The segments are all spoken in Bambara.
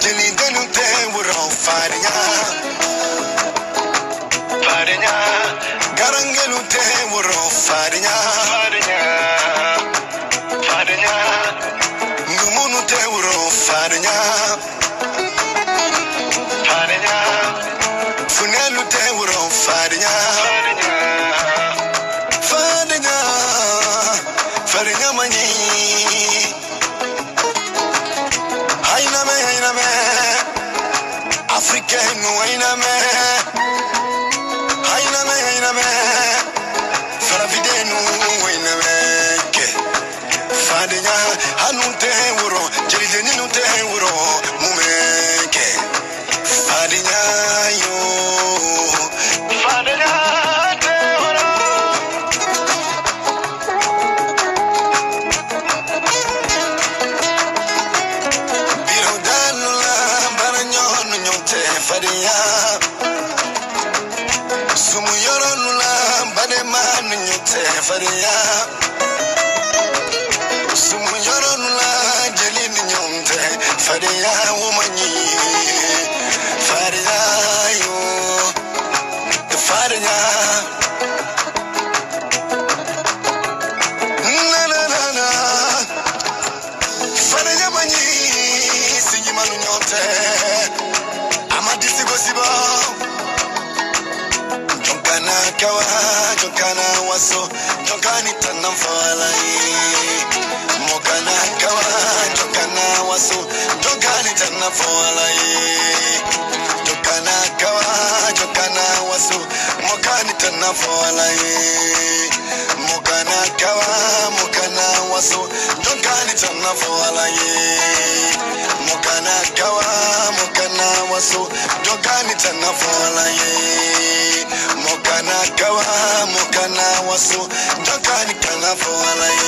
Jeli denute wuro farinya Garangelu te wuro farinya Ngumunu te wuro farinya Funelu te wuro farinya Farinya mani Haina me African haina me Farafidenu haina me Fadinya hanunte wuro Jelideni nunte wuro mumeke Fadinya yo Fadinya te wuro Biro danula baranyo nunyote Fadinya Sumu yoro nula bade manu nyote Fadinya Sumu yoro nula jeli nyonte Fadinya womanyi Fadinya yo Fadinya na na na na Fadinya manyi Sinyi manu nyote Amadisi gosibo Jonkana kawa, jonkana waso, jonkani tanam falai. Mokana kawa, jonkana waso, jonkani tanam falai. Jonkana kawa, jonkana waso, mokani tanam falai. Mokana kawa, mokana waso, jonkani tanam falai. Mokana kawa, mokana waso, jonkani tanam falai. Mokana kawa, mokana waso, jokani kana fawalai.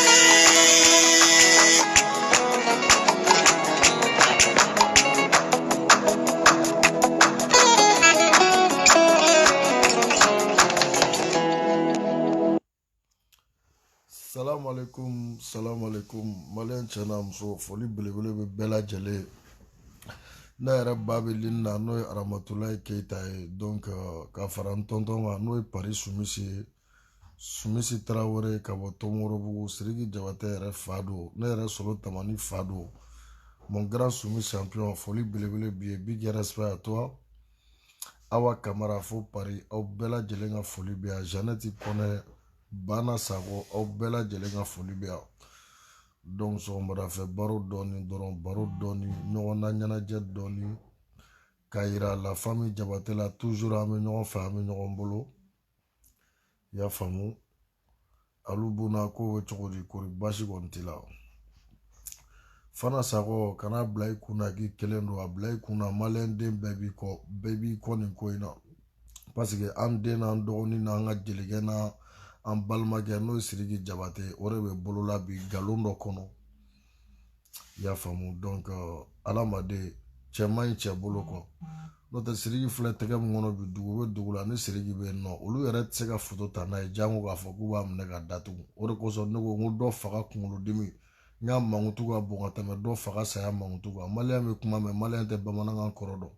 Salam alaikum, Malian Chanam, so foli belebele bela jale. Na yɛrɛ ba bɛ lini na n'o ye Aramatulayi Keyita ye donc ka fara n tonton kan n'o ye Paris Sumisi Tarawele ka bɔ Tomorobugu Sidiki Jabate yɛrɛ fa don ne yɛrɛ Solo Tamani fa don mon grand Sumi champion foli belebele bi ye big respect à toi Awa Kamara fo Paris aw bɛɛ lajɛlen ka foli bɛ yan Jeannette Kɔnɛ Bana Sago aw bɛɛ lajɛlen ka foli bɛ yan donc sɔgɔmada fɛ baro dɔɔni dɔrɔn baro dɔɔni ɲɔgɔn na ɲɛnajɛ dɔɔni k'a yira la famille Jabate la toujours an bɛ ɲɔgɔn fɛ an bɛ ɲɔgɔn bolo i y'a faamu alu buna ko bɛ cogo di kori basi kɔni t'i la Fana Sago kana bila i kunna k'i kelen don a bila i kunna maliyɛn den bɛɛ b'i kɔ nin ko in na parce que an den n'an dɔgɔnin n'an ka jelikɛ na an balimakɛ n'o ye Sidiki Jabate o de bɛ bolola bi galon dɔ kɔnɔ i y'a faamu donc adamaden cɛ man ɲi cɛ bolo kɔ n'o tɛ Sidiki filɛ tɛgɛ min kɔnɔ bi dugu bɛ dugu la ni Sidiki bɛ yen nɔ olu yɛrɛ tɛ se ka photo ta n'a ye jango k'a fɔ k'u b'a minɛ ka datugu o de kosɔn ne ko n ko dɔ faga kunkolodimi n y'a mankutu ka bon ka tɛmɛ dɔ faga saya mankutu kan maliyɛn bɛ kuma mɛ maliyɛn tɛ bamanankan kɔrɔ dɔn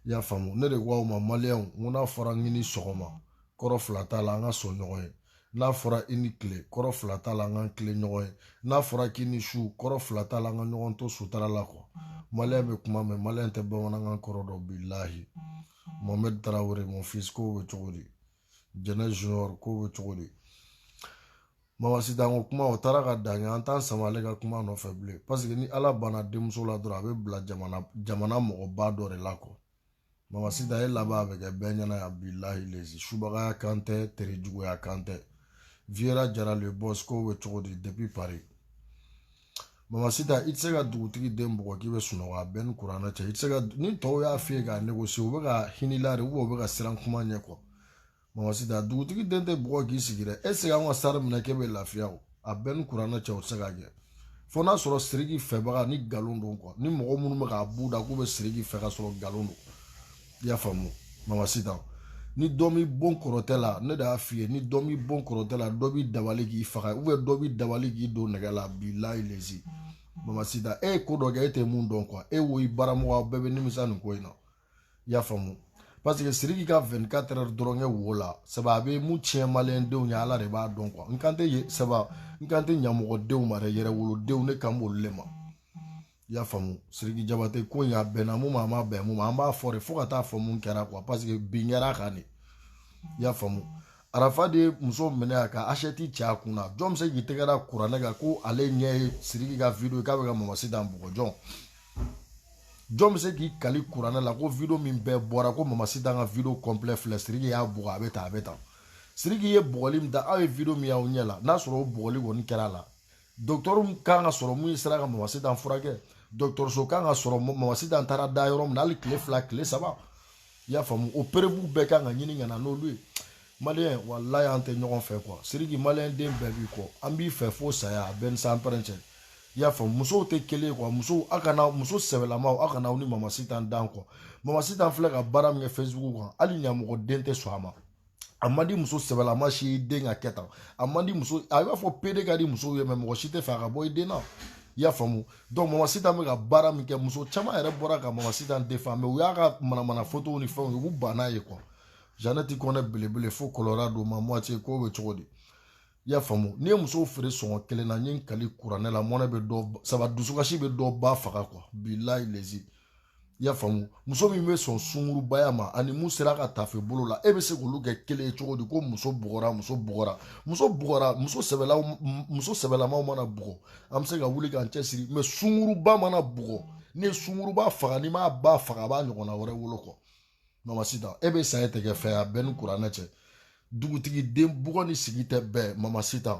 i y'a faamu ne de ko aw ma maliyɛnw n ko n'a fɔra n ni sɔgɔma kɔrɔ fila t'a la an ka sɔn ɲɔgɔn ye n'a fɔra i ni tile kɔrɔ fila t'a la an ka tile ɲɔgɔn ye n'a fɔra k'i ni su kɔrɔ fila t'a la an ka ɲɔgɔn to sutara la quoi maliyɛn bɛ kuma mɛ maliyɛn tɛ bamanankan kɔrɔ dɔn bilahi Mohamed Tarawele mon fils ko bɛ cogo di Jɛnɛ Junior ko bɛ cogo di Mama Sita ko kuma o taara ka dan an t'an sama ale ka kuma nɔfɛ bilen parce que ni Ala banna denmuso la dɔrɔn a bɛ bila jamana mɔgɔba dɔ de la quoi Mama Sita e laban a bɛ kɛ bɛɛ ɲɛna yan bilahi lezi subagaya kan tɛ terijuguya kan tɛ Viera Jara le boss ko bɛ cogo di depuis Paris Mama Sita i tɛ se ka dugutigi den bugɔ k'i bɛ sunɔgɔ a bɛɛ ni kuranɛ cɛ i tɛ se ka ni tɔw y'a f'i ye k'a négocier u bɛ ka hinila de u bɛ ka siran kuma ɲɛ quoi Mama Sita dugutigi den tɛ bugɔ k'i sigi dɛ est ce que an ka sari minɛ k'e bɛ lafiya o a bɛɛ ni kuranɛ cɛ o tɛ se ka kɛ fo n'a sɔrɔ Sidiki fɛbaga ni nkalon don quoi ni mɔgɔ minnu bɛ k'a bu da k'u bɛ Sidiki fɛ ka sɔrɔ nkalon don i y'a faamu Mama Sita ni dɔ m'i bon kɔrɔtɛ la ne de y'a f'i ye ni dɔ m'i bon kɔrɔtɛ la dɔ b'i dabali k'i faga dɔ b'i dabali k'i don nɛgɛ la bilahi lezi Mama Sita ko dɔ kɛ e tɛ mun dɔn quoi wo i baramɔgɔ bɛɛ bɛ nimisa nin ko in na i y'a faamu parce que Sidiki ka 24 heures dɔrɔn kɛ wo la saba a bɛ mun tiɲɛ maliyɛndenw ye Ala de b'a dɔn quoi n kan tɛ saba n kan tɛ ɲamɔgɔdenw ma dɛ yɛrɛwolodenw ne kan b'olu le ma i y'a faamu Sidiki Jabate ko in a bɛnna mun ma a ma bɛn mun ma an b'a fɔ de fo ka taa fɔ mun kɛra quoi parce que bin kɛra kan de i y'a faamu Arafa de ye muso minɛ a ka achète cɛ a kun na jɔn bɛ se k'i tɛgɛ da kuranɛ kan ko ale ɲɛ ye Sidiki ka video k'a bɛ ka Mama Sita bugɔ jɔn bɛ se k'i kali kuranɛ la ko video min bɛɛ bɔra ko Mama Sita ka video complet filɛ Sidiki y'a bugɔ a bɛ tan Sidiki ye bugɔli min ta aw ye video min y'aw ɲɛ la n'a sɔrɔ o bugɔli kɔni kɛra a la docteur kan ka sɔrɔ mun sera ka Mama Sita furakɛ dɔgɔtɔrɔso kan ka sɔrɔ Mama Sita taara da yɔrɔ min na hali tile 2 tile 3 i y'a faamu o perebu bɛɛ kan ka ɲini ka na n'olu ye maliyɛn walayi an tɛ ɲɔgɔn fɛ quoi Sidiki maliyɛn den bɛɛ b'i kɔ an b'i fɛ fo saya a bɛɛ ni san pɛrɛn cɛ i y'a faamu musow tɛ kelen quoi muso sɛbɛlamaw aw kana aw ni Mama Sita dan quoi Mama Sita filɛ ka baara min kɛ Facebook kan hali ɲamɔgɔ den tɛ sɔn a ma a man di muso sɛbɛlama si den ka kɛ tan a man di muso a b'a fɔ PD ka di musow ye mais mɔgɔ si tɛ fɛ a ka bɔ i den na i y'a faamu donc Mama Sita bɛ ka baara min kɛ muso caman yɛrɛ bɔra ka Mama Sita défend mais u y'a ka manamana photo ni fɛnw ye u banna ye quoi Jeannette Kɔnɛ belebele fo Colorado ma moitié ko bɛ cogo di i y'a faamu n'i ye musow feere sɔngɔ kelen na n ye n kali kuranɛ la mɔnɛ bɛ dɔ saba dusukasi bɛ dɔ ba faga quoi bilahi lezi i y'a faamu muso min bɛ sɔn sungurubaya ma ani mun sera ka tafe bolo la e bɛ se k'olu kɛ kelen ye cogo di ko muso bugɔra muso sɛbɛlamaw mana bugɔ an bɛ se ka wuli k'an cɛsiri mais sunguruba mana bugɔ ni ye sunguruba faga n'i m'a ba faga a b'a ɲɔgɔnna wɛrɛ wolo quoi Mama Sita e bɛ sa e tɛ kɛ fɛn a bɛɛ ni kuranɛ cɛ dugutigi den bugɔ ni sigi tɛ bɛɛ Mama Sita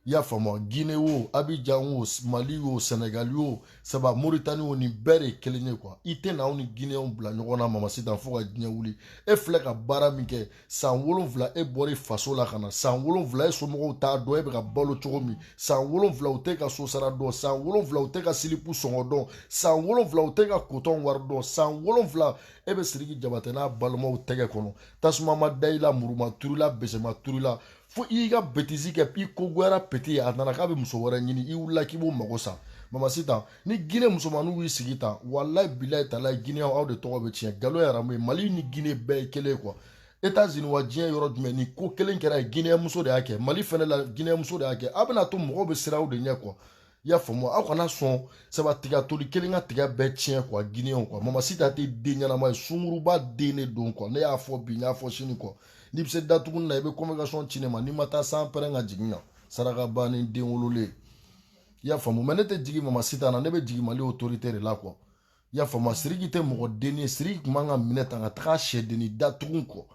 i y'a faamu Guinée wo Abidjan wo Mali wo Sénégal wo saba Mauritanie wo nin bɛɛ de ye kelen ye quoi i tɛ na aw ni Guinéens bila ɲɔgɔn na Mama Sita fo ka diɲɛ wuli e filɛ ka baara min kɛ san 7 e bɔra faso la ka na san 7 e somɔgɔw t'a dɔn e bɛ ka balo cogo min san 7 u tɛ ka so sara dɔn san 7 u tɛ ka silipu sɔngɔ dɔn san 7 u tɛ ka coton wari dɔn san 7 e bɛ Sidiki Jabate n'a balimaw tɛgɛ kɔnɔ tasuma ma da i la muru ma turu la bese ma turu la fo i y'i ka bêtise kɛ i kogoyara peti a nana k'a bɛ muso wɛrɛ ɲini i wulila k'i b'o mago sa Mama Sita ni Guinée musomaninw y'i sigi tan walayi bilayi talayi Guinéen aw de tɔgɔ bɛ tiɲɛ nkalon yɛrɛ mun ye Mali ni Guinée bɛɛ ye kelen ye quoi États-Unis wa diɲɛ yɔrɔ jumɛn ni ko kelen kɛra ye Guinéen muso de y'a kɛ Mali fɛnɛ la Guinéen muso de y'a kɛ aw bɛna to mɔgɔw bɛ siran aw de ɲɛ quoi i y'a faamu aw kana sɔn saba tiga toli kelen ka tiga bɛɛ tiɲɛ quoi Guinéen quoi Mama Sita tɛ den ɲɛnama ye sunguruba den de don quoi ne y'a fɔ bi n y'a fɔ sini quoi n'i bɛ se datuguni na i bɛ convocation ci ne ma n'i ma taa san pɛrɛn ka jigin na saraka bannen den wololen i y'a faamu mais ne tɛ jigin Mama Sita na ne bɛ jigin Mali autorité de la quoi i y'a faamu Sidiki tɛ mɔgɔ den ye Sidiki tun man ka minɛ tan ka taga sɛdenni datugu quoi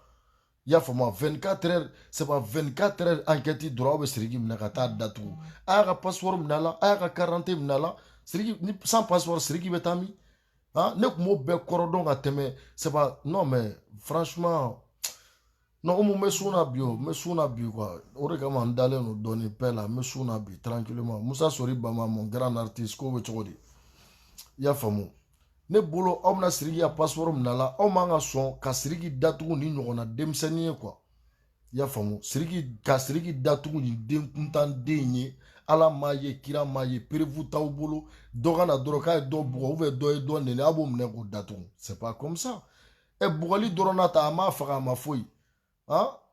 i y'a faamu 24 heures c'est pas 24 heures enquête dɔrɔn aw bɛ Sidiki minɛ ka taa datugu a y'a ka passeport minɛ a la a y'a ka carte minɛ a la Sidiki ni sans passeport Sidiki bɛ taa min ne tun b'o bɛɛ kɔrɔ dɔn ka tɛmɛ c'est pas non mais franchement non o mun bɛ sun na bi o n bɛ sun na bi quoi o de kama n dalen don dɔɔni paix la n bɛ sun na bi tranquillement Musa Sori Bama mon grand artiste k'o bɛ cogo di i y'a faamu ne bolo aw bɛna Sidiki ka passeport minɛ a la aw man ka sɔn ka Sidiki datugu ni ɲɔgɔnna denmisɛnnin ye quoi i y'a faamu ka Sidiki datugu ni den kuntan den ye Ala m'a ye kira m'a ye prévu t'aw bolo dɔ ka na dɔrɔn k'a ye dɔ bugɔ ou bien dɔ ye dɔ nɛni a b'o minɛ k'o datugu c'est pas comme ça bugɔli dɔrɔn na ta a m'a faga a ma foyi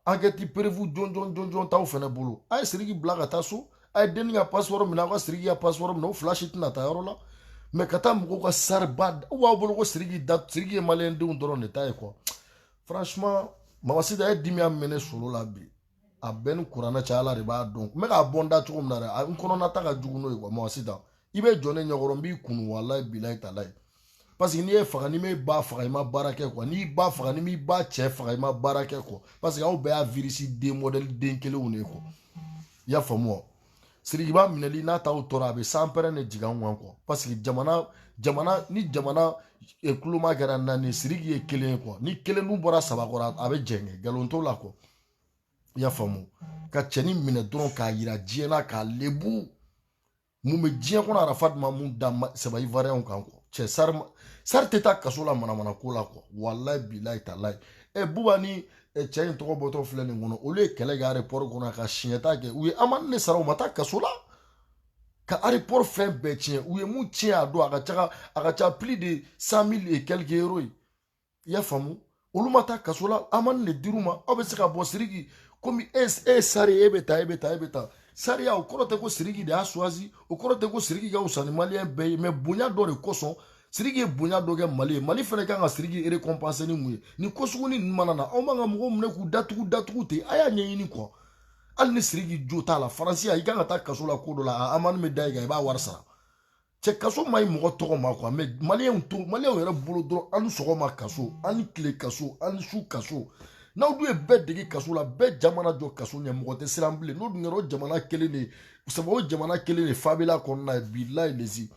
enquête prévu jɔn t'aw fɛnɛ bolo a ye Sidiki bila ka taa so a ye denni ka passeport minɛ aw ka Sidiki ka passeport minɛ o fila si tɛna taa yɔrɔ la mais ka taa mɔgɔw ka sari ba u b'aw bolo ko Sidiki ye maliyɛndenw dɔrɔn de ta ye quoi franchement Mama Sita ye dimi a minɛ ne solo la bi a bɛɛ ni kuranɛ cɛ Ala de b'a dɔn n bɛ k'a bɔ n da cogo min na dɛ n kɔnɔna ta ka jugu n'o ye quoi Mama Sita i bɛ jɔ ne ɲɛkɔrɔ n b'i kunu walayi bilayi talayi parce que n'i ye faga n'i m'e ba faga i ma baara kɛ quoi n'i ba faga n'i m'i ba cɛ faga i ma baara kɛ quoi parce que aw bɛɛ y'a virus den modèle den kelenw de ye quoi i y'a faamu wa Sidiki ba minɛli n'a t'aw tɔɔrɔ a bɛ san pɛrɛn de jigin an kan quoi parce que ni jamana kuloma kɛra 4 ye Sidiki ye 1 ye quoi ni 1 dun bɔra 3 kɔrɔ a bɛ jɛngɛ nkalon t'o la quoi i y'a faamu ka cɛnin minɛ dɔrɔn k'a yira diɲɛ na k'a lebu mun bɛ diɲɛ kɔnɔ Arafat ma mun da saba ivoirien kan quoi cɛ sari tɛ taa kaso la manamana ko la quoi walayi bilayi talayi Buba ni cɛ in tɔgɔ bɔtɔ filɛ nin kɔnɔ olu ye kɛlɛ kɛ aéroport kɔnɔ ka siɲɛ ta kɛ u ye amende ne sara u ma taa kaso la ka aéroport fɛn bɛɛ tiɲɛ u ye mun tiɲɛ a don a ka ca plus de 100 000 et quelques euros ye i y'a faamu olu ma taa kaso la amani de dir'u ma aw bɛ se ka bɔ Sidiki komi e ye sari ye e bɛ taa sariya o kɔrɔ tɛ ko Sidiki de y'a choisi o kɔrɔ tɛ ko Sidiki ka wusa ni maliyɛn bɛɛ ye mais bonya dɔ de kosɔn Sidiki ye bonya dɔ kɛ Mali ye Mali fana kan ka Sidiki récompenser ni mun ye ni ko sugu ni ninnu mana na aw man ka mɔgɔw minɛ k'u datugu ten a y'a ɲɛɲini quoi hali ni Sidiki jo t'a la faransiya i kan ka taa kaso la ko dɔ la amani bɛ da i kan i b'a wari sara cɛ kaso ma ɲi mɔgɔ tɔgɔ ma quoi mais maliyɛnw yɛrɛ bolo dɔrɔn an ni sɔgɔma kaso an ni tile kaso an ni su kaso n'aw dun ye bɛɛ dege kaso la bɛɛ jamana jɔ kaso ɲɛ mɔgɔ tɛ siran bilen n'o dun kɛra o jamana kelen de sabu o jamana kelen de fabila kɔnɔna ye bilayi lezi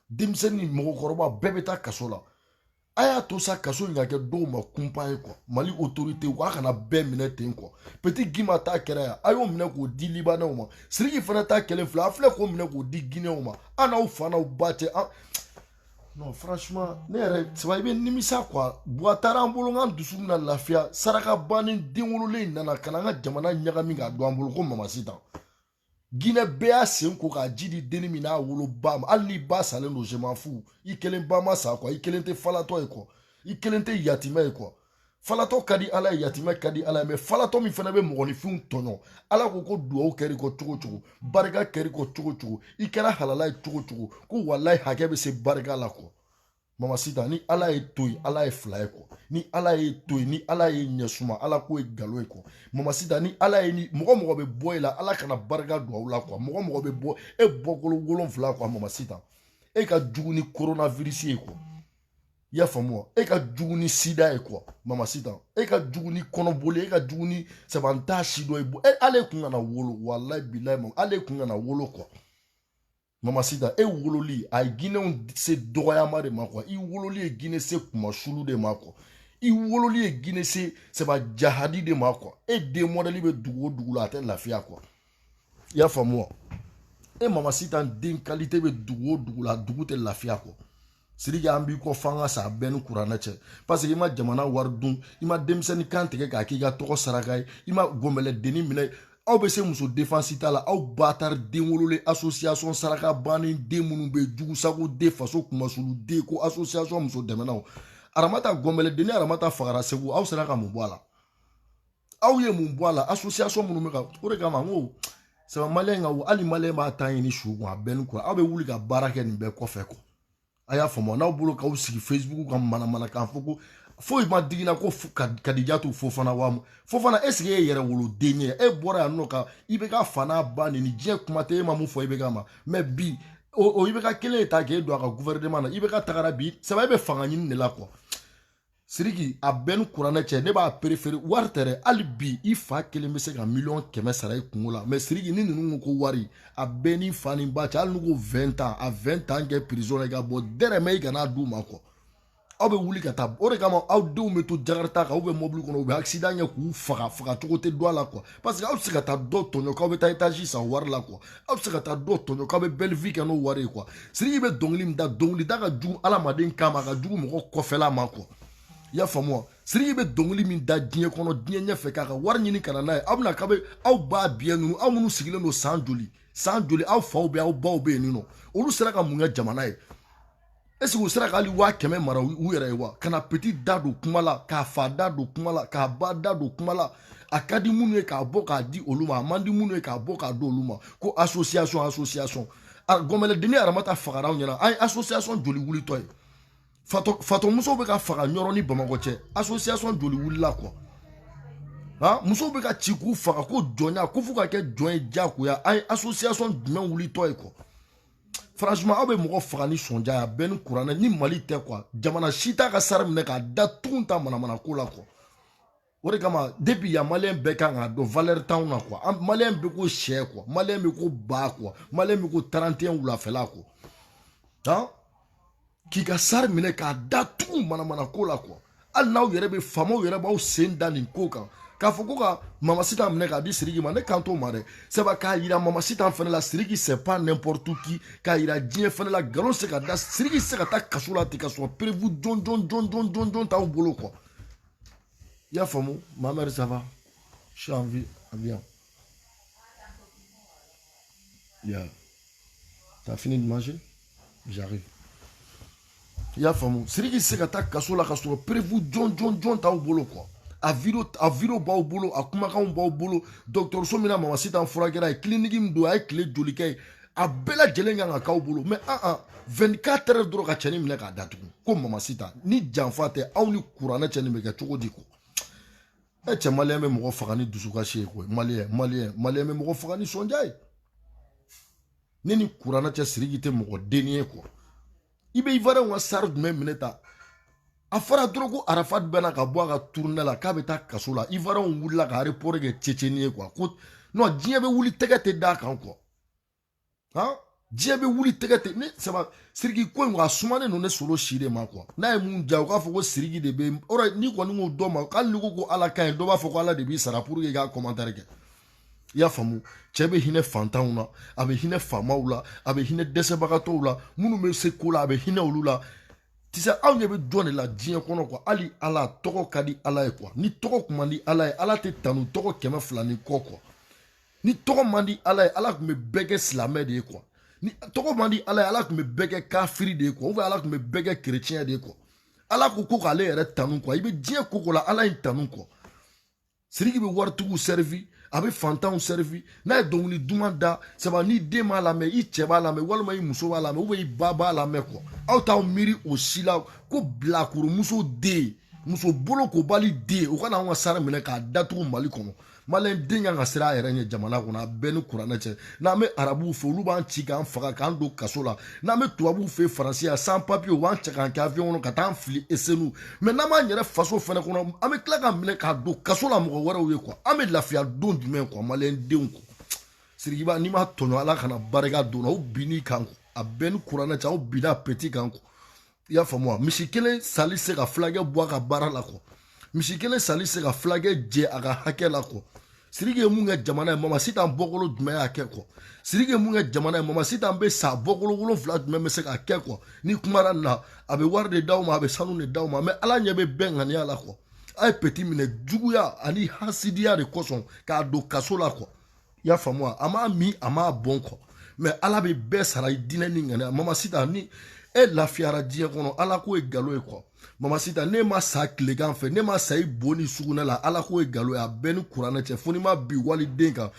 denmisɛnnin mɔgɔkɔrɔba bɛɛ bɛ taa kaso la a y'a to sa kaso in ka kɛ dɔw ma kunpa ye quoi Mali autorité u k'a kana bɛɛ minɛ ten quoi Petit Gima ta kɛra yan a y'o minɛ k'o di Libanɛw ma Sidiki fana ta kɛlen filɛ a filɛ k'o minɛ k'o di Guinéw ma an n'aw fa n'aw ba cɛ non franchement ne yɛrɛ saba i bɛ nimisa quoi Buwa taara an bolo n dusu bɛna lafiya saraka banni den wololen in nana ka na an ka jamana ɲagami k'a don an bolo ko Mama Sitan Guinée bɛɛ y'a sen ko k'a ji di denni min n'a wolo ba ma hali ni ba salen don je m'en fous i kelen ba ma sa quoi i kelen tɛ falatɔ ye quoi i kelen tɛ yatimɛ ye quoi falatɔ ka di Ala ye yatimɛ ka di Ala ye mais falatɔ min fana bɛ mɔgɔninfinw tɔɲɔ Ala ko duwawu kɛr'i kɔ cogo cogo barika kɛr'i kɔ cogo cogo i kɛra halala ye cogo cogo ko walayi hakɛ bɛ se barika la quoi Mama Sitan ni Ala ye to ye Ala ye fila ye quoi ni Ala ye to ye ni Ala ye ɲɛsuma Ala ko ye nkalon ye quoi Mama Sitan ni Ala ye ni mɔgɔ bɛ bɔ i la Ala kana barika don aw la quoi mɔgɔ bɛ bɔ e bɔkolo 7 quoi Mama Sitan e ka jugu ni coronavirus ye quoi i y'a faamu wa e ka jugu ni sida ye quoi Mama Sitan e ka jugu ni kɔnɔboli e ka jugu ni saba n t'a si dɔ ye ale kun kana wolo walayi bilayi ale kun kana wolo quoi Mama Sitan e wololi a ye Guinéenw se dɔgɔyama de ma quoi i wololi ye Guinée se kumasulu de ma quoi i wololi ye Guinée se saba jahadi de ma quoi e den modèle bɛ dugu o dugu la a tɛ lafiya quoi i y'a faamu wa e Mama Sitan den qualité bɛ dugu o dugu la dugu tɛ lafiya quoi Sidiki an b'i kɔ fanga sa bɛɛ ni kuranɛ cɛ parce que i ma jamana wari dun i ma denmisɛnnin kan tigɛ k'a k'i ka tɔgɔ saraka ye i ma gɔnbɛlɛdennin minɛ aw bɛ se muso défense ta la aw batard den wololen association saraka bannen den minnu bɛ jugusago den faso kumasulu den ko association muso dɛmɛnaw aramata gɔnbɛlɛdennin aramata fagara segu aw sera ka mun bɔ a la aw ye mun bɔ a la association minnu bɛ ka o de kama n ko saba maliyɛn ka hali maliyɛn b'a ta ɲini su kun a bɛɛ ni kuran aw bɛ wuli ka baara kɛ nin bɛɛ kɔfɛ quoi a y'a faamu n'aw bolo k'aw sigi Facebook kan manamana k'an fɔ ko foyi ma digina ko Kadijatu Fofana wa Fofana est-ce que e yɛrɛ woloden ye e bɔra yan nɔ ka i bɛ ka fa n'a ba nin diɲɛ kuma tɛ e ma mun fɔ i bɛ ka ma mais bi o i bɛ ka kelen ta k'e don a ka gouvernement na i bɛ ka tagara bi saba e bɛ fanga ɲini de la quoi Sidiki a bɛɛ ni kuranɛ cɛ ne b'a préféré wari tɛ dɛ hali bi i fa kelen bɛ se ka $100 sara i kungo la mais Sidiki ni ninnu ko wari a bɛɛ ni fa ni ba cɛ hali n'u ko 20 ans a 20 ans kɛ prison la i ka bɔ dɛrɛmɛ i kana d'u ma quoi aw bɛ wuli ka taa o de kama aw denw bɛ to Jakarta kan aw bɛ mobili kɔnɔ u bɛ accident kɛ k'u faga cogo tɛ don a la quoi parce que aw bɛ se ka taa dɔ tɔɲɔ k'aw bɛ taa étage san wari la quoi aw bɛ se ka taa dɔ tɔɲɔ k'aw bɛ belle vie kɛ n'o wari ye quoi Sidiki bɛ dɔnkili min da dɔnkili da ka jugu adamaden kan ma a ka jugu mɔgɔ kɔfɛla ma quoi i y'a faamu wa Sidiki bɛ dɔnkili min da diɲɛ kɔnɔ diɲɛ ɲɛfɛ k'a ka wari ɲini ka na n'a ye aw bɛna aw ba biɲɛ ninnu aw minnu sigilen don san joli aw faw bɛ aw baw bɛ yen nɔ olu sera ka mun kɛ jamana ye est-ce que u sera ka hali 100 mara u yɛrɛ ye wa ka na petit da don kuma la k'a fa da don kuma la k'a ba da don kuma la a ka di minnu ye k'a bɔ k'a di olu ma a man di minnu ye k'a bɔ k'a di olu ma ko association a gɔnbɛlɛdennin aramata fagara anw ɲɛna an ye association joli wulitɔ ye fatɔmusow bɛ ka faga ɲɔrɔ ni Bamakɔ cɛ association joli wulila quoi musow bɛ ka ci k'u faga ko jɔnya ko fo ka kɛ jɔn ye diyagoya an ye association jumɛn wulitɔ ye quoi franchement aw bɛ mɔgɔ faga ni sɔnja ye a bɛɛ ni kuranɛ ni Mali tɛ quoi jamana si t'a ka sari minɛ k'a da tugun ta manamana ko la quoi o de kama depuis yan maliyɛn bɛɛ kan k'a dɔn valeur t'anw na quoi maliyɛn bɛ ko sɛ quoi maliyɛn bɛ ko ba quoi maliyɛn bɛ ko 31 wulafɛla quoi k'i ka sari minɛ k'a da tugun manamana ko la quoi hali n'aw yɛrɛ bɛ faamaw yɛrɛ b'aw sen da nin ko kan k'a fɔ ko ka Mama Sitan minɛ k'a di Sidiki ma ne kan t'o ma dɛ sabu k'a yira Mama Sitan fana la Sidiki c'est pas n'importe qui k'a yira diɲɛ fana la nkalon se ka da Sidiki se ka taa kaso la ten ka sɔrɔ prévu jɔn t'aw bolo quoi i y'a faamu ma mère ça va je suis en vie bien yeah T'as fini de manger? J'arrive. Il y a femme. Siriki se ka taa kaso la ka sɔrɔ prévu jɔn t'aw bolo quoi. A video b'aw bolo, a kumakanw b'aw bolo. Dɔgɔtɔrɔso min na Mamasita furakɛra ye, clinique min don a ye tile joli kɛ ye. A bɛɛ lajɛlen kan ka k'aw bolo. Mais 24 heures dɔrɔn ka cɛni minɛ k'a datugu. Ko Mamasita ni janfa tɛ aw ni kuranɛ cɛni bɛ kɛ cogo di quoi. Cɛ maliyɛn bɛ mɔgɔ faga ni dusukasi ye quoi. Maliyɛn bɛ mɔgɔ faga ni sɔnja ye. Ne ni kuranɛ cɛ Siriki tɛ mɔgɔ denni ye quoi. I bɛ Ivoirien ka sari jumɛn minɛ ta? A fɔra dɔrɔn ko Arafat bɛna ka bɔ a ka tournée la k'a bɛ taa kaso la. Ivoirien wulila ka report kɛ Tchétchénie ye quoi. Ko non diɲɛ bɛ wuli tɛgɛ tɛ d'a kan quoi. Diɲɛ bɛ wuli tɛgɛ tɛ ne saba Siriki ko in a sumanen don ne solo si de ma quoi. N'a ye mun diya u k'a fɔ ko Siriki de bɛ yen. Ni kɔni ko dɔ ma k'ale ko Ala ka ɲi dɔ b'a fɔ ko Ala de b'i sara pour que i ka commentaire kɛ. I y'a faamu cɛ bɛ hinɛ fantanw na a bɛ hinɛ faamaw la a bɛ hinɛ dɛsɛbagatɔw la minnu bɛ se ko la a bɛ hinɛ olu la tisa aw ɲɛ bɛ jɔn de la diɲɛ kɔnɔ quoi hali Ala tɔgɔ ka di Ala ye quoi ni tɔgɔ kun man di Ala ye Ala tɛ tanu tɔgɔ 200 ni kɔ quoi ni tɔgɔ man di Ala ye Ala tun bɛ bɛɛ kɛ silamɛ de ye quoi ni tɔgɔ man di Ala ye Ala tun bɛ bɛɛ kɛ kafiri de ye quoi ou bien Ala tun bɛ bɛɛ kɛ chrétien de ye quoi Ala ko k'ale yɛrɛ tanu quoi i bɛ diɲɛ ko la Ala in tanu quoi Siriki bɛ waritigiw servi a bɛ fantanw servi n'a ye dɔnkili duman da saba ni den b'a lamɛn i cɛ b'a lamɛn walima i muso b'a lamɛn ou bien i ba b'a lamɛn quoi aw t'aw miiri o si la ko bilakoromuso den muso bolo kobali den o kana anw ka sara minɛ k'a datugu Mali kɔnɔ Maliyɛn den kan ka siran a yɛrɛ ɲɛ jamana kɔnɔ a bɛɛ ni kuranɛ cɛ n'an bɛ arabuw fɛ olu b'an ci k'an faga k'an don kaso la n'an bɛ tubabuw fɛ faransi yan sans papier u b'an cɛ k'an kɛ avion kɔnɔ ka taa an fili ESNU mais n'an b'an yɛrɛ faso fɛnɛ kɔnɔ an bɛ tila ka minɛ k'a don kaso la mɔgɔ wɛrɛw ye quoi an bɛ lafiya don jumɛn quoi Maliyɛn denw quoi Sirikiba n'i m'a tɔɲɔ Ala kana barika don na aw bin'i kan quoi a bɛɛ ni kuranɛ cɛ aw binna petit kan quoi i y'a faamu wa misi kelen sali se ka fulakɛ bɔ a ka baara la quoi misi kelen sali se ka fulakɛ jɛ a ka hakɛ la quoi Siriki ye mun kɛ jamana ye Mamasita bɔkolo jumɛn y'a kɛ quoi Siriki ye mun kɛ jamana ye Mamasita bɛ sa bɔkolo 7 jumɛn bɛ se ka kɛ quoi ni kumara nin na a bɛ wari de d'aw ma a bɛ sanu de d'aw ma mais Ala ɲɛ bɛ bɛɛ ŋaniya la quoi a ye petit minɛ juguya ani hasidiya de kosɔn k'a don kaso la quoi i y'a faamu wa a m'a min a m'a bɔn quoi mais Ala bɛ bɛɛ sara i dinɛ ni ŋaniya Mamasita ni e lafiyara diɲɛ kɔnɔ Ala ko ye nkalon ye quoi Mamasita ne ma sa tilegan fɛ ne ma sa i bo ni sugunɛ la Ala ko ye nkalon ye a bɛɛ ni kuranɛ cɛ fo ni ma bi waliden kan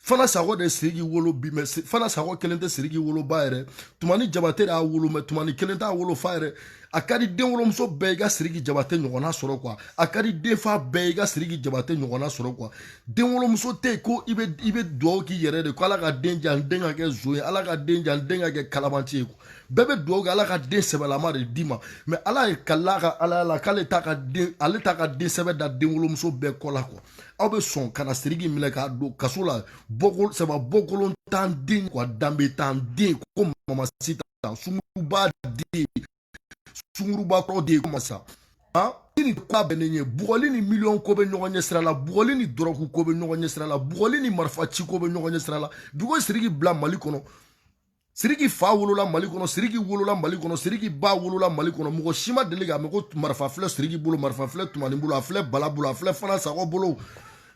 Fana Sakɔ de Siriki wolo bi mais Fana Sakɔ kelen tɛ Siriki wolo ba yɛrɛ Tumani Jabate de y'a wolo mais Tumani kelen t'a wolo fa yɛrɛ a ka di den wolomuso bɛɛ i ka Siriki Jabate ɲɔgɔnna sɔrɔ quoi a ka di den fa bɛɛ i ka Siriki Jabate ɲɔgɔnna sɔrɔ quoi den wolomuso tɛ yen ko i bɛ dugawu k'i yɛrɛ de ko Ala ka den jan den ka kɛ zon ye Ala ka den jan den ka kɛ kalabanci ye bɛɛ bɛ dugawu kɛ Ala ka den sɛbɛlama de d'i ma mais Ala ye kala ka Ala la k'ale t'a ka den sɛbɛ da den wolomuso bɛɛ kɔ la quoi aw bɛ sɔn ka na Siriki minɛ k'a don kaso la bɔkolon t'an den quoi danbe t'an den ko Mamasita sunguruba den sunguruba kɔrɔ den ko masa ni ko bɛ ne ɲɛ bugɔli ni miliyɔn ko bɛ ɲɔgɔn ɲɛ sira la bugɔli ni dɔrɔgu ko bɛ ɲɔgɔn ɲɛ sira la bugɔli ni marifa ci ko bɛ ɲɔgɔn ɲɛ sira la dugu Siriki bila Mali kɔnɔ Siriki fa wolola Mali kɔnɔ Siriki wolola Mali kɔnɔ Siriki ba wolola Mali kɔnɔ mɔgɔ si ma deli k'a mɛn ko marifa filɛ Siriki bolo marifa filɛ Tumani bolo a filɛ Bala bolo a filɛ Fana Sakɔ bolo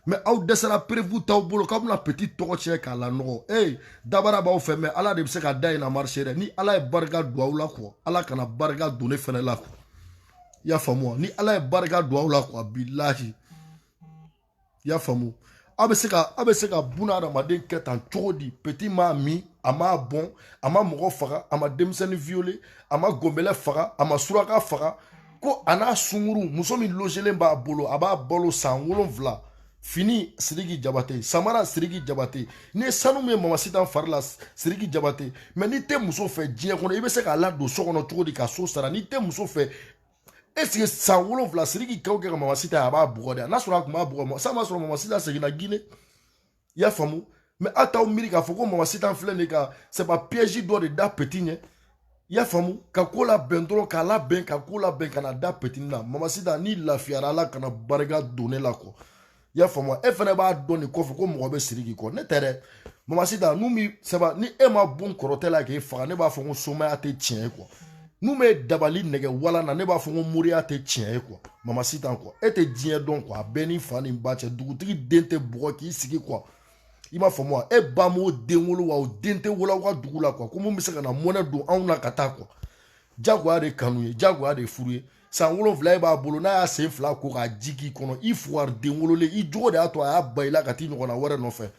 mais aw dɛsɛra prévu t'aw bolo k'aw bɛna petit tɔgɔ tiɲɛ k'a lanɔgɔ dabara b'aw fɛ mais Ala de bɛ se ka da in na marché dɛ ni Ala ye barika don aw la quoi Ala kana barika don ne fɛnɛ la quoi i y'a faamu wa ni Ala ye barika don aw la quoi bilahi i y'a faamu aw bɛ se ka buna adamaden kɛ tan cogo di petit m'a min a m'a bɔn a ma mɔgɔ faga a ma denmisɛnnin violer a ma gonbɛlɛ faga a ma suraka faga ko a n'a sunkuru muso min logelen b'a bolo a b'a balo san 7 fini Siriki Jabate samara Siriki Jabate ni sanu min Mamasita fari la Siriki Jabate mais ni tɛ muso fɛ diɲɛ kɔnɔ i bɛ se k'a ladon so kɔnɔ cogo di ka so sara ni tɛ muso fɛ est-ce que san 7 Siriki kɛ o kɛ ka Mamasita a b'a bugɔ de n'a sɔrɔ a tun b'a bugɔ sa ma sɔrɔ Mamasita seginna Guinée i y'a faamu mais a t'aw miiri k'a fɔ ko Mamasita filɛ nin ka c'est pas piège dɔ de da petit ɲɛ i y'a faamu ka ko labɛn dɔrɔn k'a labɛn ka ko labɛn ka na da petit na Mamasita ni lafiyara Ala kana barika don ne la quoi i y'a faamu e fana b'a dɔn nin kɔfɛ ko mɔgɔ bɛ Siriki kɔ ne tɛ dɛ Mamasita ni e ma bon kɔrɔtɛ la k'e faga ne b'a fɔ ko somaya tɛ tiɲɛ ye quoi n'u bɛ dabali nɛgɛ wala na ne b'a fɔ ko moriya tɛ tiɲɛ ye quoi Mamasita quoi e tɛ diɲɛ dɔn quoi a bɛɛ ni fa ni ba cɛ dugutigi den tɛ bugɔ k'i sigi quoi i m'a fɔ moi e ba mo den wolo wa o den tɛ wolo wa dugu la quoi ko mun bɛ se ka na mɔnɛ don anw na ka taa quoi jagoya de kanu ye jagoya de furu ye san 7 e b'a bolo n'a y'a sen 2 ko k'a ji k'i kɔnɔ i fuwari den wololen i jogo de y'a to a y'a ba i la ka t'i ɲɔgɔnna wɛrɛ nɔfɛ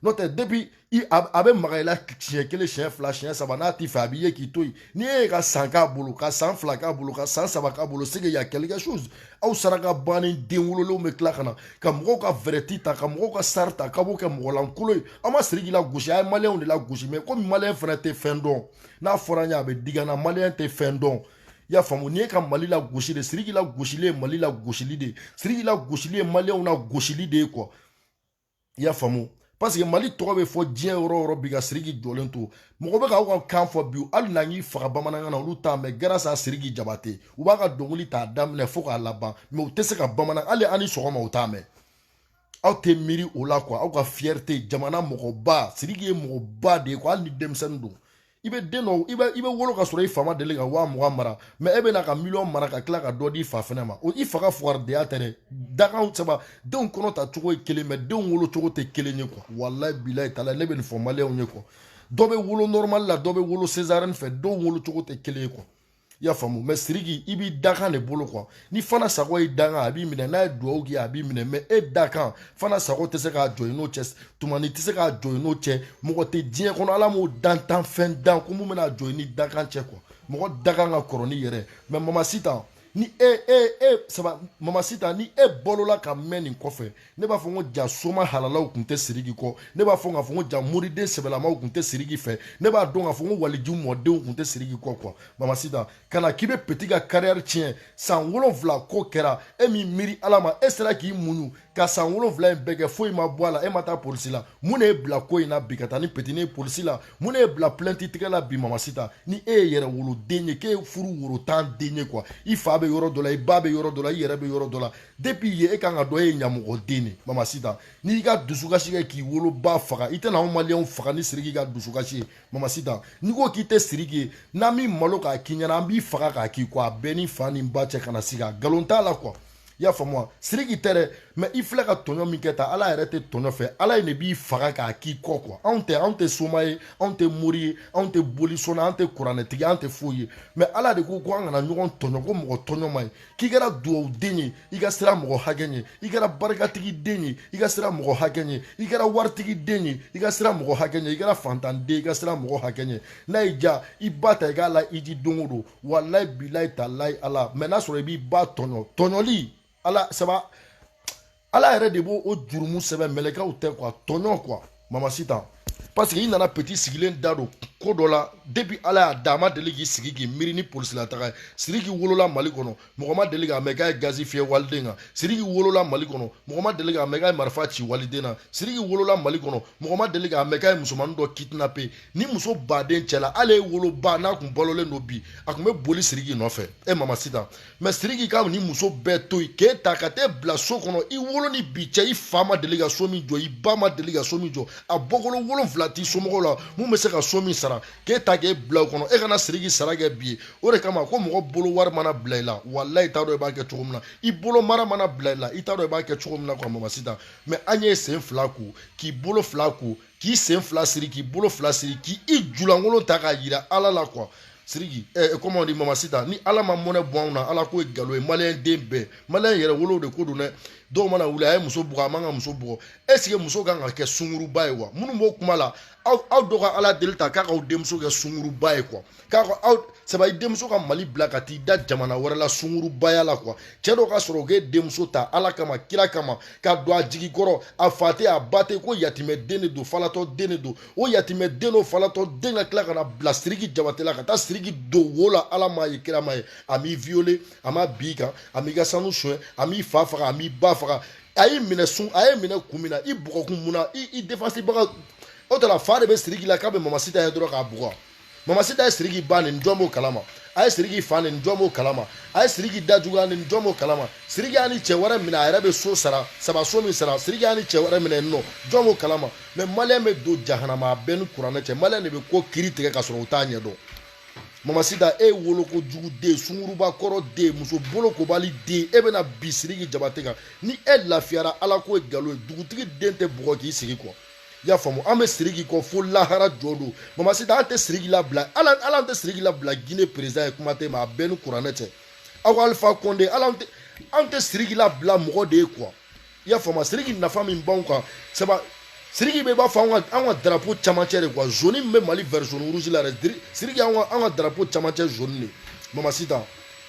n'o tɛ depuis a bɛ maga i la siɲɛ 1 siɲɛ 2 siɲɛ 3 n'a t'i fɛ a b'i ye k'i to yen ni e ye ka san k'a bolo ka san 2 k'a bolo ka san 3 k'a bolo c'est que y a quelque chose aw saraka bannen den wololenw bɛ tila ka na ka mɔgɔw ka vɛrɛti ta ka mɔgɔw ka sari ta ka b'o kɛ mɔgɔlankolon ye an ma Sidiki lagosi a ye maliyɛnw de lagosi mais komi maliyɛn fana tɛ fɛn dɔn n'a fɔra an ye a bɛ dig'an na maliyɛn tɛ fɛn dɔn i y'a faamu n'i ye ka Mali lagosi de Sidiki lagosili ye Mali lagosili de Sidiki lagosili ye maliyɛnw lagosili de ye quoi i y'a faamu parce que Mali tɔgɔ bɛ fɔ diɲɛ yɔrɔ o yɔrɔ bi ka Sidiki jɔlen to mɔgɔ bɛ k'aw ka kan fɔ bi hali n'an y'i faga bamanankan na olu t'a mɛn grâce à Sidiki Jabate u b'a ka dɔnkili t'a daminɛ fo k'a laban mais u tɛ se ka bamanan hali ani sɔgɔma u t'a mɛn aw tɛ miiri o la quoi aw ka fierté jamana mɔgɔba Sidiki ye mɔgɔba de ye quoi hali ni denmisɛnnin don i bɛ den dɔ i bɛ wolo ka sɔrɔ i fa ma deli ka 20,000 mara mais e bɛna ka miliyɔn mara ka tila ka dɔ di i fa fɛnɛ ma o i fa ka fugaridenya tɛ dɛ dakan saba denw kɔnɔ ta cogo ye kelen mais denw wolo cogo tɛ kelen ye quoi walayi bilayi taala ne bɛ nin fɔ maliyɛnw ye quoi dɔ bɛ wolo normal la dɔ bɛ wolo césarienne fɛ denw wolo cogo tɛ kelen ye quoi i y'a faamu mais Sidiki i b'i dakan de bolo quoi ni Fana Sago y'i dakan a b'i minɛ n'a ye duwawu k'i ye a b'i minɛ mais e dakan Fana Sago tɛ se k'a jɔ i n'o cɛ Tumani tɛ se k'a jɔ i n'o cɛ mɔgɔ tɛ diɲɛ kɔnɔ ala m'o dantan fɛn dan ko mun bɛna jɔ i ni dakan cɛ quoi mɔgɔ dakan ka kɔrɔ ni yɛrɛ mais Mama Sita ni saba Mama Sita ni e bolola ka mɛn nin kɔfɛ ne b'a fɔ n ko ja soma halalaw tun tɛ Sidiki kɔ ne b'a fɔ k'a fɔ n ko ja muriden sɛbɛlamaw tun tɛ Sidiki fɛ ne b'a dɔn k'a fɔ n ko waliju mɔdenw tun tɛ Sidiki kɔ quoi Mama Sita kana k'i bɛ petit ka carrière tiɲɛ san 7 ko kɛra e min miiri ala ma e sera k'i muɲu ka san 7 in bɛɛ kɛ foyi ma bɔ a la e ma taa polisi la mun de ye bila ko in na bi ka taa ni petit ne polisi la mun de ye bila plainte tigɛ la bi Mama Sita ni e ye yɛrɛ wolo den ye k'e furu woro tan den ye quoi i fa bɛ yɔrɔ dɔ la i ba bɛ yɔrɔ dɔ la i yɛrɛ bɛ yɔrɔ dɔ la depuis ye e kan ka dɔn e ye ɲamɔgɔ den de Mama Sita n'i ka dusukasi kɛ k'i wolo ba faga i tɛna anw maliyɛnw faga ni Sidiki ka dusukasi ye Mama Sita n'i ko k'i tɛ Sidiki ye n'an b'i malo k'a k'i ɲɛna an b'i faga k'a k'i kɔ a bɛɛ ni fa ni ba cɛ kana sigi a nkalon t'a la quoi i y'a faamu Sidiki tɛ dɛ mais i filɛ ka tɔɲɔ min kɛ tan ala yɛrɛ tɛ tɔɲɔ fɛ ala ye de b'i faga k'a k'i kɔ quoi anw tɛ soma ye anw tɛ mori ye anw tɛ boli sɔnna anw tɛ kuranɛtigi anw tɛ foyi ye mais ala de ko an kana ɲɔgɔn tɔɲɔ ko mɔgɔ tɔɲɔ ma ye k'i kɛra duwawuden ye i ka sira mɔgɔ hakɛ ye i kɛra barikatigi den ye i ka sira mɔgɔ hakɛ ye i kɛra waritigi den ye i ka sira mɔgɔ hakɛ ye i kɛra fantanden i ka sira mɔgɔ hakɛ ye n'a y'i ja i ba ta i k'a la i ji don o don walayi bilayi talayi ala mais n'a sɔrɔ i b'i ba tɔɲɔ tɔɲɔli ala saba ala yɛrɛ de b'o jurumu sɛbɛn mɛlɛkɛw tɛ quoi tɔɲɔ quoi Mama Sita parce que i nana petit sigilen da don ko dɔ la depuis ala y'a da a ma deli k'i sigi k'i miiri ni polisila taga ye Sidiki wolola Mali kɔnɔ mɔgɔ ma deli k'a mɛn k'a ye gazi fiyɛ waliden kan Sidiki wolola Mali kɔnɔ mɔgɔ ma deli k'a mɛn k'a ye marifa ci waliden na Sidiki wolola Mali kɔnɔ mɔgɔ ma deli k'a mɛn k'a ye musomanin dɔ kidnappé ni muso baden cɛla ale ye woloba n'a kun balolen don bi a kun bɛ boli Sidiki nɔfɛ e Mama Sita mais Sidiki ka ni muso bɛɛ to yen k'e ta ka t'e bila so kɔnɔ i wolo ni bi cɛ i fa ma deli ka so min jɔ i ba ma deli ka so min jɔ a bɔkolo 7 t'i somɔgɔw la mun bɛ se ka so min sara k'e ta k'e bila o kɔnɔ e kana Sidiki sara kɛ bi ye o de kama ko mɔgɔ bolo wari mana bila i la walayi i t'a dɔn i b'a kɛ cogo min na i bolo mara mana bila i la i t'a dɔn i b'a kɛ cogo min na quoi Mama Sita mais an ye sen 2 ko k'i bolo 2 ko k'i sen 2 siri k'i bolo 2 siri k'i julankolon ta k'a jira ala la quoi Sidiki comment on dit Mama Sita ni ala ma mɔnɛ bɔ anw na ala ko ye nkalon ye maliyɛn den bɛɛ maliyɛn yɛrɛ wolo de ko don dɛ dɔw mana wuli a ye muso bugɔ a man ka muso bugɔ est ce que muso kan ka kɛ sunguruba ye wa minnu b'o kuma la aw dɔ ka ala deli ta k'a k'aw denmuso kɛ sunguruba ye quoi k'a ka aw saba i denmuso ka Mali bila ka t'i da jamana wɛrɛ la sungurubaya la quoi cɛ dɔ ka sɔrɔ o k'e denmuso ta ala kama kira kama ka don a jigi kɔrɔ a fa tɛ a ba tɛ ko yatimɛ den de don falatɔ den de don o yatimɛ den n'o falatɔ den ka tila ka na bila Sidiki Jabate la ka taa Sidiki don wo la ala ma ye kira ma ye a m'i violé a ma b'i kan a m'i ka sanu suɲɛ a m'i fa faga a m'i ba faga a y'i minɛ sun a ye minɛ kun min na i bugɔkun mun na i défense baga o tɛ la fa de bɛ Sidiki la k'a bɛ Mama Sita ye dɔrɔn k'a bugɔ Mama Sita ye Sidiki ba nin jɔn b'o kalama a ye Sidiki fa nin jɔn b'o kalama a ye Sidiki da juguya nin jɔn b'o kalama Sidiki y'a ni cɛ wɛrɛ minɛ a yɛrɛ bɛ so sara saba so min sara Sidiki y'a ni cɛ wɛrɛ minɛ yen nɔ jɔn b'o kalama mais maliyɛn bɛ don jahanama a bɛɛ ni kuranɛ cɛ maliyɛn de bɛ ko kiiri tigɛ ka sɔrɔ u t'a ɲɛ dɔn Mama Sita e wolo ko jugu den sunguruba kɔrɔ den muso bolo kobali den e bɛna bi Sidiki Jabate kan ni e lafiyara ala ko ye nkalon ye dugutigi den tɛ bugɔ k'i sigi quoi y'a faamu an bɛ siriki kɔ fo lahara jɔ don mama sita an tɛ siriki labila ala an tɛ siriki labila Guinée président ye kuma tɛ ma a bɛɛ ni kuranɛ cɛ aw Alpha Condé ala an tɛ siriki labila mɔgɔ de ye quoi y'a faamu siriki nafa min b'anw kan saba siriki bɛ b'a fɔ an ka drapeau camancɛ de quoi jaune min bɛ Mali vert jaune rouge la dɛ siriki an ka drapeau camancɛ jaune de mama sita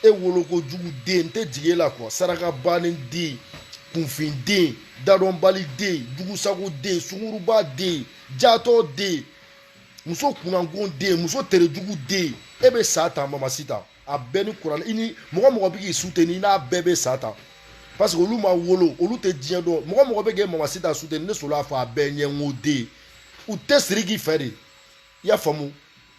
e woloko jugu den tɛ jigin la quoi saraka bannen den kunfin den dadɔnbali den jugusago den sunguruba den jatɔ den muso kunnankun den muso terejugu den e bɛ sa ta mama sita a bɛɛ ni kuranɛ i ni mɔgɔ bɛ k'i soutenir n'a bɛɛ bɛ sa ta parce que olu ma wolo olu tɛ diɲɛ dɔn mɔgɔ bɛ k'e mama sita soutenir ne sɔrɔ a fɔ a bɛɛ ɲɛngo den u tɛ siriki fɛ de i y'a faamu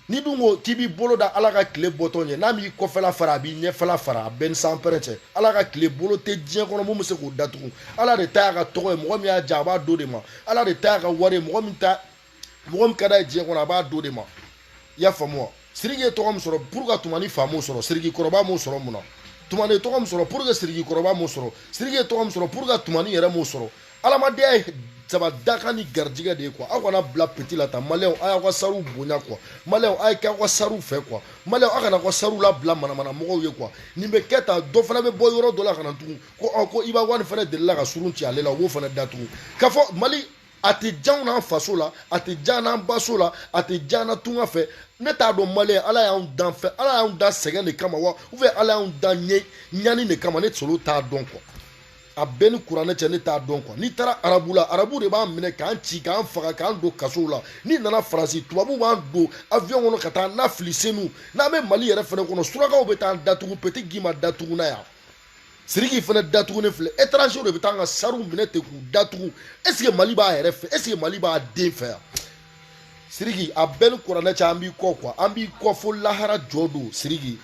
ni dun ko k'i b'i bolo da ala ka tile bɔtɔ ɲɛ n'a m'i kɔfɛla fara a b'i ɲɛfɛla fara a bɛɛ ni sanpɛrɛn cɛ ala ka tile bolo tɛ diɲɛ kɔnɔ mun bɛ se k'o datugu ala de ta y'a ka tɔgɔ ye mɔgɔ min y'a ja a b'a do de ma ala de ta y'a ka wari ye mɔgɔ min ka d'a ye diɲɛ kɔnɔ a b'a do de ma i y'a faamu wa siriki ye tɔgɔ min sɔrɔ pour que tumani fa m'o sɔrɔ siriki kɔrɔba m'o sɔrɔ mun na tumani ye tɔgɔ min sɔrɔ pour que siriki kɔrɔba m'o sɔrɔ siriki ye tɔgɔ min sɔrɔ pour que tumani yɛrɛ m'o sɔrɔ adamadenya ye saba dakan ni garijɛgɛ de ye quoi aw kana bila petit la ta maliyɛnw a y'aw ka sariw bonya quoi maliyɛnw a ye kɛ aw ka sariw fɛ quoi maliyɛnw a kana aw ka sariw labila manamana mɔgɔw ye quoi nin bɛ kɛ tan dɔ fana bɛ bɔ yɔrɔ dɔ la ka na tugun ko Iba Wani fana delila ka surun ci ale la o b'o fana datugu k'a fɔ Mali a tɛ diya anw n'an faso la a tɛ diya n'an baso la a tɛ diya an na tunga fɛ ne t'a dɔn maliyɛn ala y'anw dan fɛ ala y'anw dan sɛgɛn de kama wa ou bien ala y'anw dan ɲani de kama ne solo t'a dɔn quoi a bɛɛ ni kuranɛ cɛ ne t'a dɔn quoi n'i taara arabu la arabu de b'an minɛ k'an ci k'an faga k'an don kasow la n'i nana faransi tubabu b'an don avion kɔnɔ ka taa n'a fili senu n'an bɛ Mali yɛrɛ fɛnɛ kɔnɔ surakaw bɛ taa datugu petit Guy ma datugu na yan siriki fɛnɛ datugunen filɛ étranger de bɛ taa an ka sariw minɛ ten k'u datugu est ce que Mali b'a yɛrɛ fɛ est ce que Mali b'a den fɛ yan siriki a bɛɛ ni kuranɛ cɛ an b'i kɔ quoi an b'i kɔ fo lahara jɔ don siriki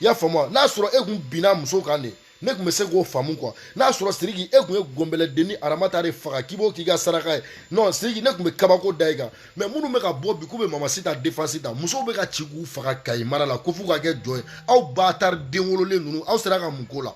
i y'a faamu n'a sɔrɔ e kun binna muso kan de ne kun bɛ se k'o faamu quoi n'a sɔrɔ siriki e kun ye gonbɛlɛdenni aramata de faga k'i b'o k'i ka saraka ye non siriki ne kun bɛ kabako da i kan mais minnu bɛ ka bɔ bi k'u bɛ mama sita défense ta musow bɛ ka ci k'u faga Kayi mara la ko f'u ka kɛ jɔn ye aw baatari den wololen ninnu aw sera ka mun k'o la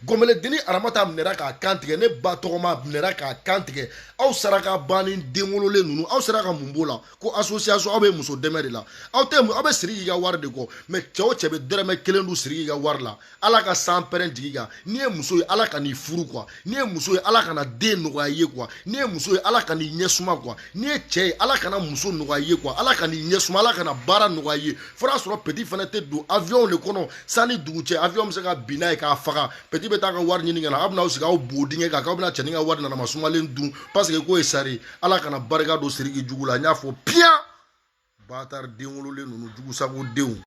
gonbɛlɛdenni aramata minɛra k'a kan tigɛ ne ba tɔgɔma minɛra k'a kan tigɛ aw saraka banni den wololen ninnu aw sera ka mun b'o la ko association aw bɛ muso dɛmɛ de la aw bɛ siriki ka wari de kɔ mais cɛ o cɛ bɛ dɔrɔmɛ kelen dun siriki ka wari la ala ka sanpɛrɛn jigi kan n'i ye muso ye ala ka n'i furu quoi n'i ye muso ye ala kana den nɔgɔya i ye quoi n'i ye muso ye ala ka n'i ɲɛsuma quoi n'i ye cɛ ye ala kana muso nɔgɔya i ye quoi ala ka n'i ɲɛsuma ala kana baara nɔgɔya i ye fo n'a sɔrɔ petit fana tɛ don avion de kɔnɔ sanni dugu cɛ avion bɛ se ka bin n'a ye k'a faga petit bɛ taa ka wari ɲini ka na aw bɛna aw sigi aw bo dingɛ kan k'aw bɛna cɛnin ka wari nanama sumalen dun parce que k'o ye sari ala kana barika don siriki jugu la n y'a fɔ piyan baatari den wololen ninnu jugusago denw